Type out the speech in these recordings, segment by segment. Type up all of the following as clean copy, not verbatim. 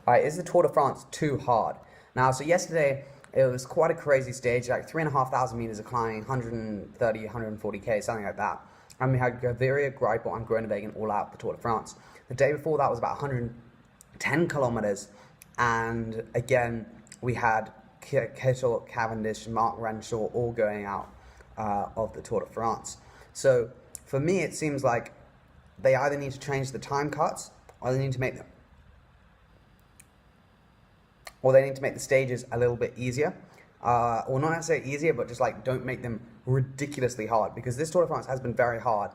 Alright, is the Tour de France too hard? Now, so yesterday, it was quite a crazy stage, like 3,500 meters of climbing, 130, 140k, something like that. And we had Gaviria, Greipel, and Groenewegen all out the Tour de France. The day before that was about 110 kilometers, and again, we had Kittel, Cavendish, Mark Renshaw all going out of the Tour de France. So, for me, it seems like they either need to change the time cuts, or they need to make them the stages a little bit easier, or not necessarily easier, but just like don't make them ridiculously hard, because this Tour de France has been very hard.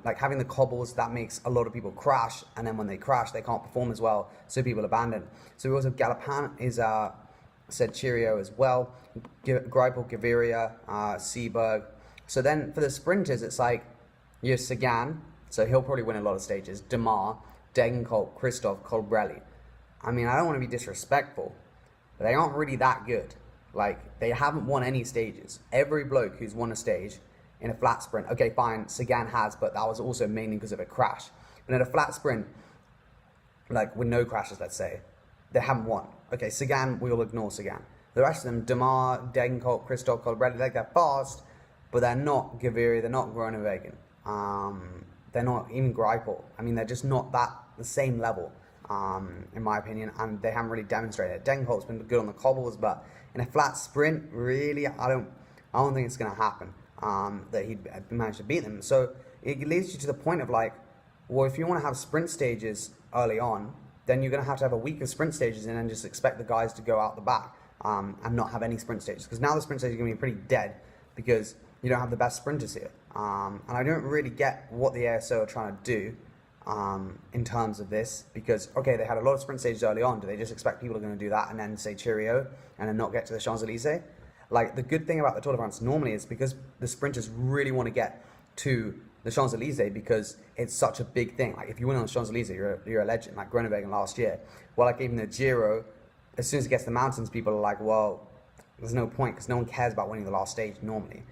Like having the cobbles, that makes a lot of people crash, and then when they crash, they can't perform as well, so people abandon. So we also have Galopin is said cheerio as well, Greipel, Gaviria, Seberg. So then for the sprinters, it's like you have Sagan, so he'll probably win a lot of stages, Demar, Degenkolb, Christoph, Colbrelli. I mean, I don't want to be disrespectful, but they aren't really that good. Like, they haven't won any stages. Every bloke who's won a stage in a flat sprint, okay, fine, Sagan has, but that was also mainly because of a crash. But in a flat sprint, like with no crashes, let's say, they haven't won. Okay, Sagan, we'll ignore Sagan. The rest of them, Demar, Degenkolb, Christoph, Colbrelli, like they're fast, but they're not Gaviria, they're not Groenewegen. They're not even Greipel. I mean, they're just not the same level. In my opinion, and they haven't really demonstrated it. Degenkolb's been good on the cobbles, but in a flat sprint, really, I don't think it's going to happen that he'd manage to beat them. So it leads you to the point of like, well, if you want to have sprint stages early on, then you're going to have a week of sprint stages and then just expect the guys to go out the back and not have any sprint stages. Because now the sprint stages are going to be pretty dead because you don't have the best sprinters here. And I don't really get what the ASO are trying to do in terms of this, because okay, they had a lot of sprint stages early on. Do they just expect people are going to do that and then say cheerio and then not get to the Champs-Elysees? Like, the good thing about the Tour de France normally is because the sprinters really want to get to the Champs-Elysees because it's such a big thing. Like, if you win on the Champs-Elysees, you're a legend, like Groenewegen last year. Well, like even the Giro, as soon as it gets to the mountains, people are like, well, there's no point because no one cares about winning the last stage normally.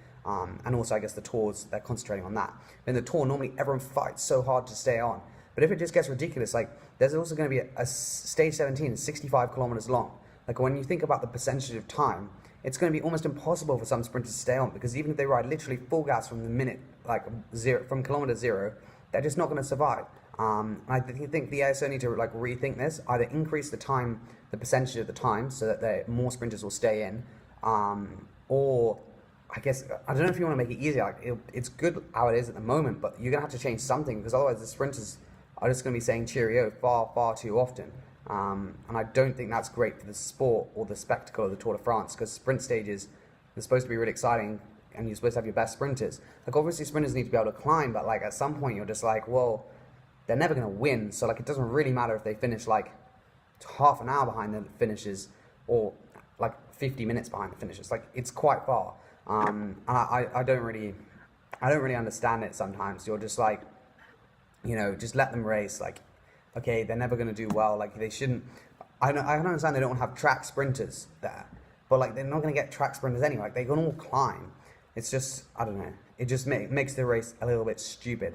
And also, I guess the Tours, they're concentrating on that. In the Tour, normally everyone fights so hard to stay on. But if it just gets ridiculous, like, there's also going to be a stage 17, 65 kilometers long. Like, when you think about the percentage of time, it's going to be almost impossible for some sprinters to stay on, because even if they ride literally full gas from the minute, like from kilometer zero, they're just not going to survive. I think the ASO need to like rethink this, either increase the time, the percentage of the time, so that more sprinters will stay in, or I guess, I don't know if you want to make it easier. Like, it's good how it is at the moment, but you're going to have to change something, because otherwise the sprinters are just going to be saying cheerio far, far too often. And I don't think that's great for the sport or the spectacle of the Tour de France, because sprint stages are supposed to be really exciting, and you're supposed to have your best sprinters. Like, obviously sprinters need to be able to climb, but like at some point you're just like, well, they're never going to win, so like it doesn't really matter if they finish like half an hour behind the finishes or like 50 minutes behind the finishes. Like, it's quite far. And I don't really understand it sometimes. You're just like, you know, just let them race. Like, okay, they're never going to do well. Like, they shouldn't. I don't understand they don't have track sprinters there, but like they're not going to get track sprinters anyway. Like, they can all climb. It's just, I don't know. It just makes the race a little bit stupid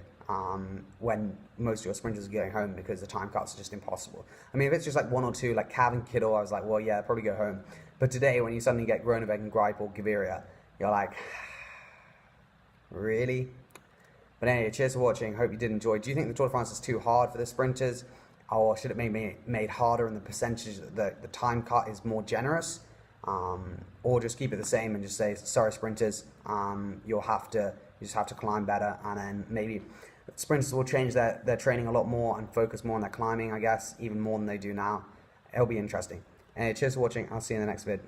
when most of your sprinters are going home because the time cuts are just impossible. I mean, if it's just like one or two, like Cav and Kittel, I was like, well, yeah, probably go home. But today, when you suddenly get Groenewegen, Greipel, Gaviria, you're like, really? But anyway, cheers for watching. Hope you did enjoy. Do you think the Tour de France is too hard for the sprinters? Or should it be made harder and the percentage, the time cut is more generous? Or just keep it the same and just say, sorry, sprinters, you just have to climb better. And then maybe sprinters will change their training a lot more and focus more on their climbing, I guess, even more than they do now. It'll be interesting. Anyway, cheers for watching. I'll see you in the next vid.